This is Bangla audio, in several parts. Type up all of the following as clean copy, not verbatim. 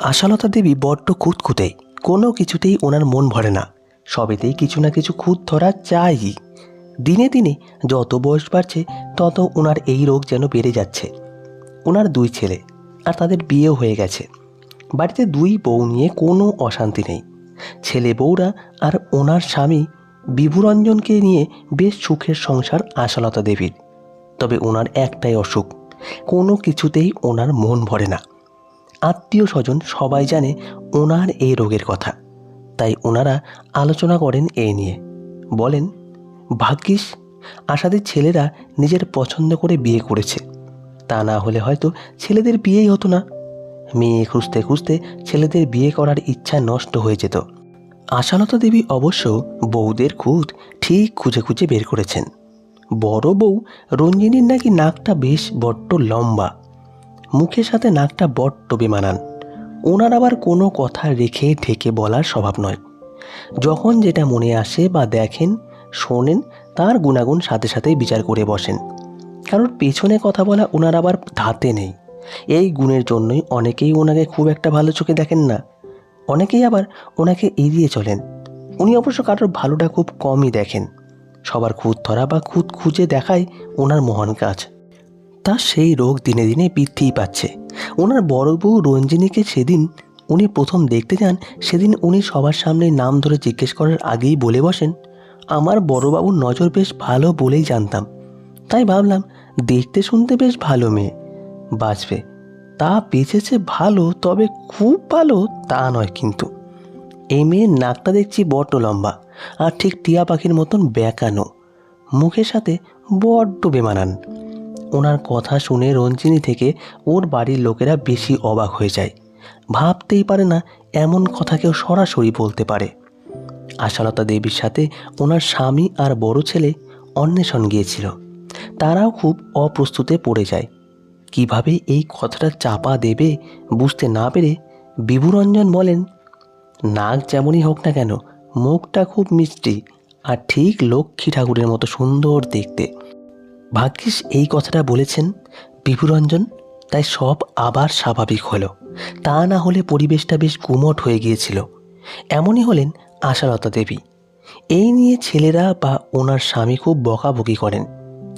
আশালতা দেবী বড্ড খুঁতখুঁতে, কোনো কিছুতেই ওনার মন ভরে না। সবেতেই কিছু না কিছু খুঁত ধরা চাইই। দিনে দিনে যত বয়স বাড়ছে তত ওনার এই রোগ যেন বেড়ে যাচ্ছে। ওনার দুই ছেলে, আর তাদের বিয়েও হয়ে গেছে। বাড়িতে দুই বউ নিয়ে কোনো অশান্তি নেই। ছেলে বউরা আর ওনার স্বামী বিভুরঞ্জনকে নিয়ে বেশ সুখের সংসার আশালতা দেবীর। তবে ওনার একটাই অসুখ, কোনো কিছুতেই ওনার মন ভরে না। আত্মীয় স্বজন সবাই জানে ওনার এই রোগের কথা, তাই ওনারা আলোচনা করেন এই নিয়ে। বলেন, ভাগ্যিস আশাদের ছেলেরা নিজের পছন্দ করে বিয়ে করেছে, তা না হলে হয়তো ছেলেদের বিয়েই হতো না। মেয়ে খুঁজতে খুঁজতে ছেলেদের বিয়ে করার ইচ্ছা নষ্ট হয়ে যেত। আশালতা দেবী অবশ্য বউদের খুঁত ঠিক খুঁজে খুঁজে বের করেছেন। বড় বউ রঞ্জিনীর নাকি নাকটা বেশ বড্ড লম্বা, মুখের সাথে নাকটা বড্ড বেমানান। ওনার আবার কোনো কথা রেখে ঢেকে বলার স্বভাব নয়। যখন যেটা মনে আসে বা দেখেন শোনেন, তার গুণাগুণ সাথে সাথেই বিচার করে বসেন। কারোর পেছনে কথা বলা ওনার আবার ধাতে নেই। এই গুণের জন্যই অনেকেই ওনাকে খুব একটা ভালো চোখে দেখেন না, অনেকেই আবার ওনাকে এড়িয়ে চলেন। উনি অবশ্য কারোর ভালোটা খুব কমই দেখেন। সবার খুঁত ধরা বা খুঁত খুঁজে দেখাই ওনার মহান কাজ। তা সেই রোগ দিনে দিনে বৃদ্ধিই পাচ্ছে। ওনার বড় বউ রঞ্জিনীকে সেদিন উনি প্রথম দেখতে যান, সেদিন উনি সবার সামনে নাম ধরে জিজ্ঞেস করার আগেই বলে বসেন, আমার বড়বাবুর নজর বেশ ভালো বলেই জানতাম, তাই ভাবলাম দেখতে শুনতে বেশ ভালো মেয়ে, বাঁচবে। তা বেঁচেছে ভালো, তবে খুব ভালো তা নয়। কিন্তু এই মেয়ের নাকটা দেখছি বড্ড লম্বা, আর ঠিক টিয়া পাখির মতন বেঁকানো, মুখের সাথে বড্ড বেমানান। ওনার কথা শুনে রঞ্জিনী থেকে ওর বাড়ির লোকেরা বেশি অবাক হয়ে যায়। ভাবতেই পারে না এমন কথা কেউ সরাসরি বলতে পারে। আশালতা দেবীর সাথে ওনার স্বামী আর বড় ছেলে অন্বেষণ গিয়েছিল। তারাও খুব অপ্রস্তুতে পড়ে যায়। কিভাবে এই কথাটা চাপা দেবে বুঝতে না পেরে বিভুরঞ্জন বলেন, নাক যেমনই হোক না কেন, মুখটা খুব মিষ্টি আর ঠিক লক্ষ্মী ঠাকুরের মতো সুন্দর দেখতে। ভাগ্যিস এই কথাটা বলেছেন বিভুরঞ্জন, তাই সব আবার স্বাভাবিক হলো। তা না হলে পরিবেশটা বেশ গুমট হয়ে গিয়েছিল। এমনই হলেন আশালতা দেবী। এই নিয়ে ছেলেরা বা ওনার স্বামী খুব বকাবকি করেন,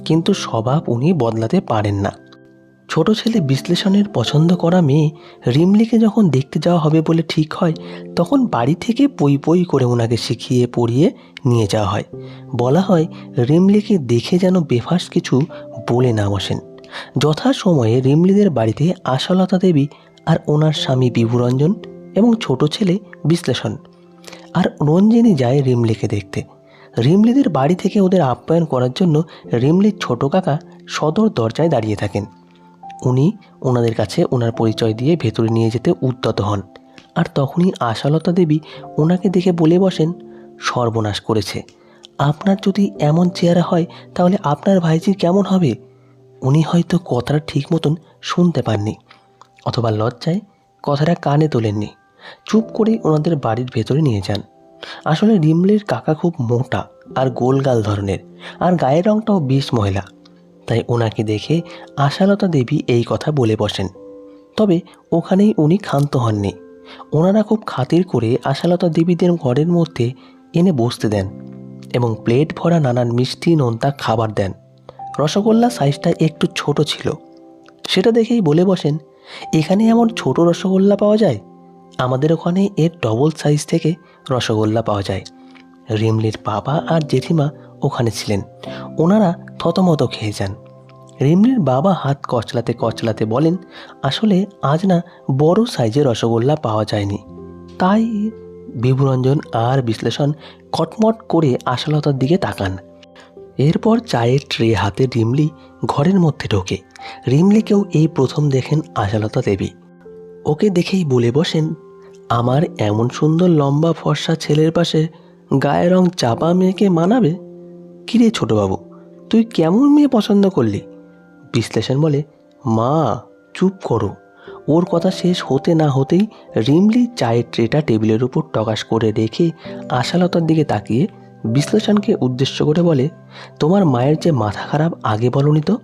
কিন্তু স্বভাব উনি বদলাতে পারেন না। ছোট ছেলে বিশ্লেষণের পছন্দ করা মেয়ে রিমলিকে যখন দেখতে যাওয়া হবে বলে ঠিক হয়, তখন বাড়ি থেকে পই পই করে ওনাকে শিখিয়ে পড়িয়ে নিয়ে যাওয়া হয়। বলা হয় রিমলিকে দেখে যেন বেফাস কিছু বলে না বসেন। যথাসময়ে রিমলিদের বাড়িতে আশালতা দেবী আর ওনার স্বামী বিভুরঞ্জন এবং ছোট ছেলে বিশ্লেষণ আর রঞ্জিনী যায় রিমলিকে দেখতে। রিমলিদের বাড়ি থেকে ওদের আপ্যায়ন করার জন্য রিমলির ছোট কাকা সদর দরজায় দাঁড়িয়ে থাকেন। উনি ওনাদের কাছে ওনার পরিচয় দিয়ে ভেতরে নিয়ে যেতে উদ্যত হন। আর তখনই আশালতা দেবী ওনাকে দেখে বলে বসেন, সর্বনাশ করেছে, আপনার যদি এমন চেহারা হয় তাহলে আপনার ভাইজির কেমন হবে। উনি হয়তো কথাটা ঠিক মতন শুনতে পাননি, অথবা লজ্জায় কথাটা কানে তোলেননি। চুপ করে ওনাদের বাড়ির ভেতরে নিয়ে যান। আসলে রিমলির কাকা খুব মোটা আর গোলগাল ধরনের, আর গায়ের রঙটাও বেশ ময়লা। তাই ওনাকে দেখে আশালতা দেবী এই কথা বলে বসেন। তবে ওখানেই উনি ক্ষান্ত হননি। ওনারা খুব খাতির করে আশালতা দেবীদের ঘরের মধ্যে এনে বসতে দেন এবং প্লেট ভরা নানান মিষ্টি নোনতা খাবার দেন। রসগোল্লা সাইজটা একটু ছোট ছিল, সেটা দেখেই বলে বসেন, এখানে এমন ছোট রসগোল্লা পাওয়া যায়? আমাদের ওখানে এর ডবল সাইজ থেকে রসগোল্লা পাওয়া যায়। রিমলির বাবা আর জেঠিমা ওখানে ছিলেন, ওনারা থতমত খেয়ে যান। রিমলির বাবা হাত কচলাতে কচলাতে বলেন, আসলে আজ না বড় সাইজের রসগোল্লা পাওয়া যায়নি, তাই। বিভুরঞ্জন আর বিশ্লেষণ কটমট করে আশালতার দিকে তাকান। এরপর চায়ের ট্রে হাতে রিমলি ঘরের মধ্যে ঢোকে। রিমলিকেও এই প্রথম দেখেন আশালতা দেবী। ওকে দেখেই বলে বসেন, আমার এমন সুন্দর লম্বা ফর্সা ছেলের পাশে গায়ের রং চাপা মেয়েকে মানাবে? কিরে ছোটবাবু, তুই কেমন মেয়ে পছন্দ করলি? বিশ্লেষণ বলে, মা চুপ করো। ওর কথা শেষ হতে না হতেই রিমলি চায়ের ট্রেটা টেবিলের উপর টকাস করে রেখে আশালতার দিকে তাকিয়ে বিশ্লেষণকে উদ্দেশ্য করে বলে, তোমার মায়ের যে মাথা খারাপ আগে বলনি তো?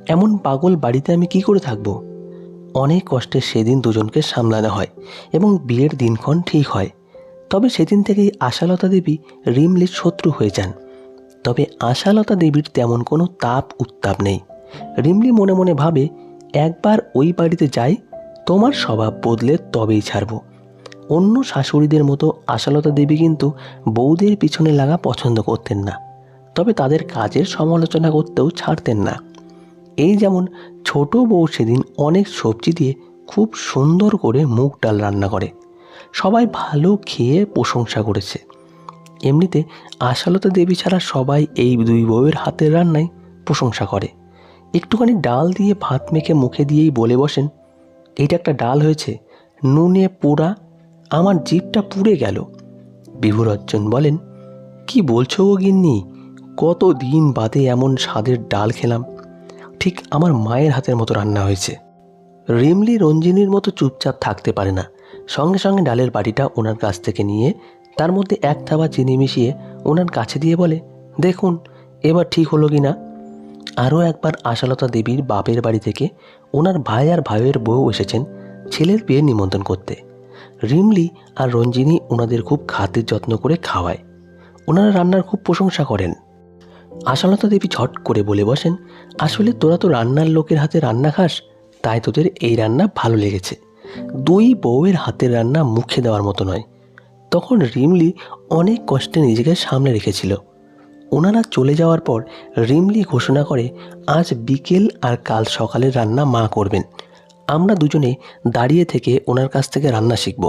এমন পাগল বাড়িতে আমি কি করে থাকবো? অনেক কষ্টে সেদিন দুজনকে সামলানো হয় এবং বিয়ের দিনক্ষণ ঠিক হয়। তবে সেদিন থেকেই আশালতা দেবী রিমলির শত্রু হয়ে যান। তবে আশালতা দেবীর তেমন কোনো তাপ উত্তাপ নেই। রিমলি মনে মনে ভাবে, একবার ওই বাড়িতে যাই, তোমার স্বভাব বদলে তবেই ছাড়ব। অন্য শাশুড়িদের মতো আশালতা দেবী কিন্তু বউদের পিছনে লাগা পছন্দ করতেন না, তবে তাদের কাজের সমালোচনা করতেও ছাড়তেন না। এই যেমন ছোট বউ সেদিন অনেক সবজি দিয়ে খুব সুন্দর করে মুগ ডাল রান্না করে, সবাই ভালো খেয়ে প্রশংসা করেছে। এমনিতে আশালতা দেবী ছাড়া সবাই এই দুই বউয়ের হাতের রান্নায় প্রশংসা করে। একটুখানি ডাল দিয়ে ভাত মেখে মুখে দিয়েই বলে বসেন, এইটা একটা ডাল হয়েছে, নুনে পোড়া, আমার জিভটা পুড়ে গেল। বিভুরঞ্জন বলেন, কি বলছো গো গিন্নি, কত দিন বাদে এমন স্বাদের ডাল খেলাম, ঠিক আমার মায়ের হাতের মতো রান্না হয়েছে। রিমলি রঞ্জিনীর মতো চুপচাপ থাকতে পারে না, সঙ্গে সঙ্গে ডালের বাটিটা ওনার কাছ থেকে নিয়ে তার মধ্যে এক থাবা চিনি মিশিয়ে ওনার কাছে দিয়ে বলে, দেখুন এবার ঠিক হলো কি না। আরও একবার আশালতা দেবীর বাপের বাড়ি থেকে ওনার ভাই আর ভাইয়ের বউ এসেছেন ছেলের বিয়ের নিমন্ত্রণ করতে। রিমলি আর রঞ্জিনী ওনাদের খুব খাতির যত্ন করে খাওয়ায়। ওনারা রান্নার খুব প্রশংসা করেন। আশালতা দেবী ঝট করে বলে বসেন, আসলে তোরা তো রান্নার লোকের হাতে রান্না খাস, তাই তোদের এই রান্না ভালো লেগেছে। দুই বউয়ের হাতের রান্না মুখে দেওয়ার মতো নয়। তখন রিমলি অনেক কষ্টে নিজেকে সামলে রেখেছিল। ওনারা চলে যাওয়ার পর রিমলি ঘোষণা করে, আজ বিকেল আর কাল সকালের রান্না মা করবেন। আমরা দুজনে দাঁড়িয়ে থেকে ওনার কাছ থেকে রান্না শিখব,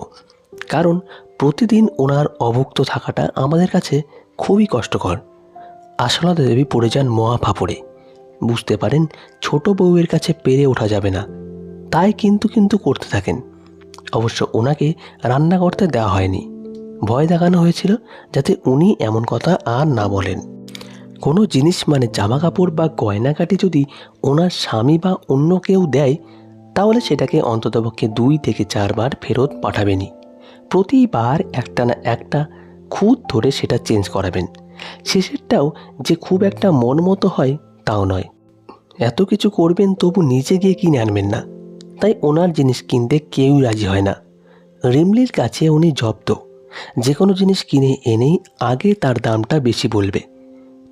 কারণ প্রতিদিন ওনার অভুক্ত থাকাটা আমাদের কাছে খুবই কষ্টকর। আশালতা দেবী পড়ে যান মহা ফাপড়ে। বুঝতে পারেন ছোট বউয়ের কাছে পেরে ওঠা যাবে না, তাই কিন্তু কিন্তু করতে থাকেন। অবশ্য ওনাকে রান্না করতে দেওয়া হয়নি, ভয় দেখানো হয়েছিল যাতে উনি এমন কথা আর না বলেন। কোনো জিনিস মানে জামা কাপড় বা গয়নাকাটি যদি ওনার স্বামী বা অন্য কেউ দেয়, তাহলে সেটাকে অন্ততপক্ষে 2 থেকে 4 বার ফেরত পাঠাবেনই। প্রতিবার একটা না একটা খুঁত ধরে সেটা চেঞ্জ করাবেন। শেষেরটাও যে খুব একটা মন মতো হয় তাও নয়। এত কিছু করবেন তবু নিজে গিয়ে কিনে আনবেন না, তাই ওনার জিনিস কিনতে কেউই রাজি হয় না। রিমলির কাছে উনি জব্দ। যে কোনো জিনিস কিনে এনেই আগে তার দামটা বেশি বলবে,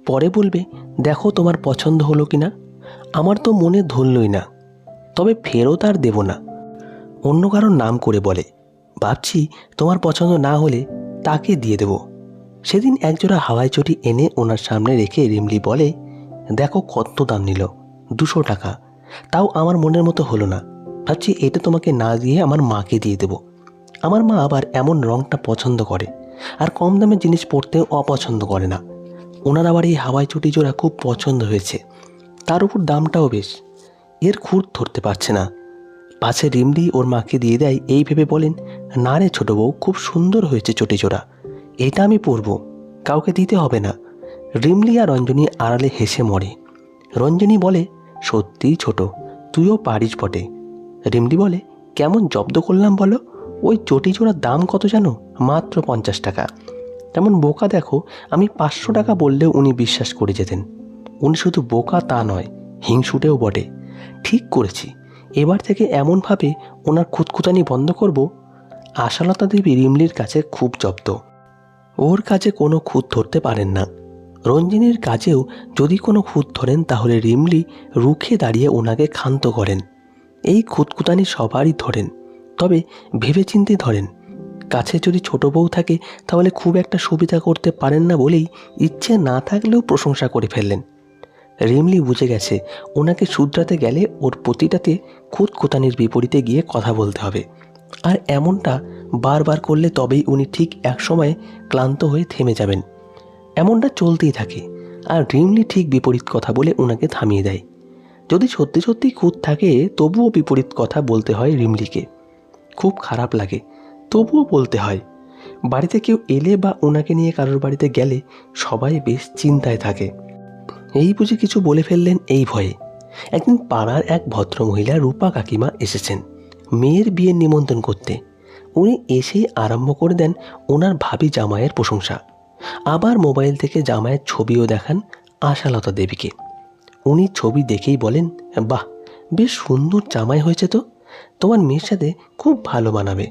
পরে বলবে দেখো তোমার পছন্দ হলো কি না। আমার তো মনে ধরলই না, তবে ফেরত আর দেব না। অন্য কারোর নাম করে বলে, ভাবছি তোমার পছন্দ না হলে তাকে দিয়ে দেব। সেদিন একজোড়া হাওয়াই চটি এনে ওনার সামনে রেখে রিমলি বলে, দেখো কত দাম নিল, 200 টাকা, তাও আমার মনের মতো হলো না। ভাবছি এটা তোমাকে না দিয়ে আমার মাকে দিয়ে দেব। আমার মা আবার এমন রঙটা পছন্দ করে, আর কম দামের জিনিস পরতেও অপছন্দ করে না। ওনার আবার এই হাওয়াই চটি জোড়া খুব পছন্দ হয়েছে, তার উপর দামটাও বেশ। এর খুঁত ধরতে পারছে না। পাছে রিমলি ওর মাকে দিয়ে দেয় এই ভেবে বলেন, না রে ছোটো বউ, খুব সুন্দর হয়েছে চটি জোড়া, এটা আমি পরবো, কাউকে দিতে হবে না। রিমলি আর রঞ্জনী আড়ালে হেসে মরে। রঞ্জনী বলে, সত্যিই ছোট, তুইও পারিস বটে। রিমলি বলে, কেমন জব্দ করলাম বলো, ওই চটি জোড়ার দাম কত জানো, মাত্র 50 টাকা। তেমন বোকা দেখো, আমি 500 টাকা বললেও উনি বিশ্বাস করে যেতেন। উনি শুধু বোকা তা নয়, হিংসুটেও বটে। ঠিক করেছি, এবার থেকে এমনভাবে ওনার খুঁতখুতানি বন্ধ করব। আশালতা দেবী রিমলির কাছে খুব জব্দ, ওর কাছে কোনো খুঁত ধরতে পারেন না। রঞ্জিনীর কাছেও যদি কোনো খুঁত ধরেন তাহলে রিমলি রুখে দাঁড়িয়ে ওনাকে ক্ষান্ত করেন। এই খুঁতখুতানি সবারই ধরেন, তবে ভেবেচিন্তে ধরেন। কাছে যদি ছোট বউ থাকে তাহলে খুব একটা সুবিধা করতে পারেন না বলেই ইচ্ছে না থাকলেও প্রশংসা করে ফেললেন। রিমলি বুঝে গেছে ওনাকে শুধরাতে গেলে ওর প্রতিটাতে খুঁতখুতানির বিপরীতে গিয়ে কথা বলতে হবে, আর এমনটা বারবার করলে তবেই উনি ঠিক এক সময় ক্লান্ত হয়ে থেমে যাবেন। এমনটা চলতেই থাকে, আর রিমলি ঠিক বিপরীত কথা বলে ওনাকে থামিয়ে দেয়। যদি সত্যি সত্যি খুঁত থাকে তবুও বিপরীত কথা বলতে হয় রিমলিকে। খুব খারাপ লাগে, তবুও বলতে হয়। বাড়িতে কেউ এলে বা ওনাকে নিয়ে কারোর বাড়িতে গেলে সবাই বেশ চিন্তায় থাকে। এই বুঝে কিছু বলে ফেললেন এই ভয়ে। একদিন পাড়ার এক ভদ্রমহিলা রূপা কাকিমা এসেছেন মেয়ের বিয়ের নিমন্ত্রণ করতে। উনি এসেই আরম্ভ করে দেন ওনার ভাবি জামাইয়ের প্রশংসা। আবার মোবাইল থেকে জামাইয়ের ছবিও দেখান আশালতা দেবীকে। উনি ছবি দেখেই বলেন, বাহ, বেশ সুন্দর জামাই হয়েছে তো, তোমার মেয়ের সাথে খুব ভালো মানাবে।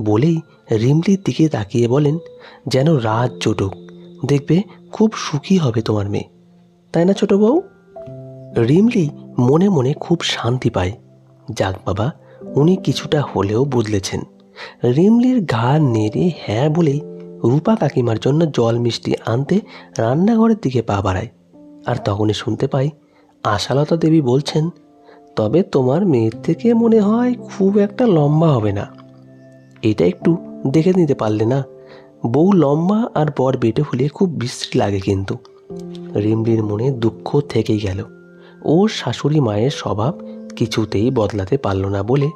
বলেই রিমলির দিকে তাকিয়ে বলেন, যেন রাত চটুক, দেখবে খুব সুখী হবে তোমার মেয়ে, তাই না ছোট বউ? রিমলি মনে মনে খুব শান্তি পায়। যাক বাবা, উনি কিছুটা হলেও বদলেছেন। রিমলির ঘাড় নেড়ে হ্যাঁ বলেই রূপা কাকিমার জন্য জল মিষ্টি আনতে রান্নাঘরের দিকে পা বাড়ায়। আর তখনই শুনতে পাই আশালতা দেবী বলছেন, তবে তোমার মেয়ের থেকে মনে হয় খুব একটা লম্বা হবে না। এটা একটু দেখে নিতে পারলে না? বউ লম্বা আর বর বেটে হলে খুব বিশ্রী লাগে কিন্তু। রিমলির মনে দুঃখ থেকেই গেল। ওর শাশুড়ি মায়ের স্বভাব কিছুতেই বদলাতে পারল না বলে,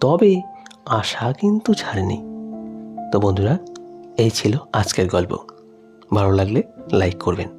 তবে আশা কিন্তু ছাড়েনি। তো বন্ধুরা, এই ছিল আজকের গল্প। ভালো লাগলে লাইক করবেন।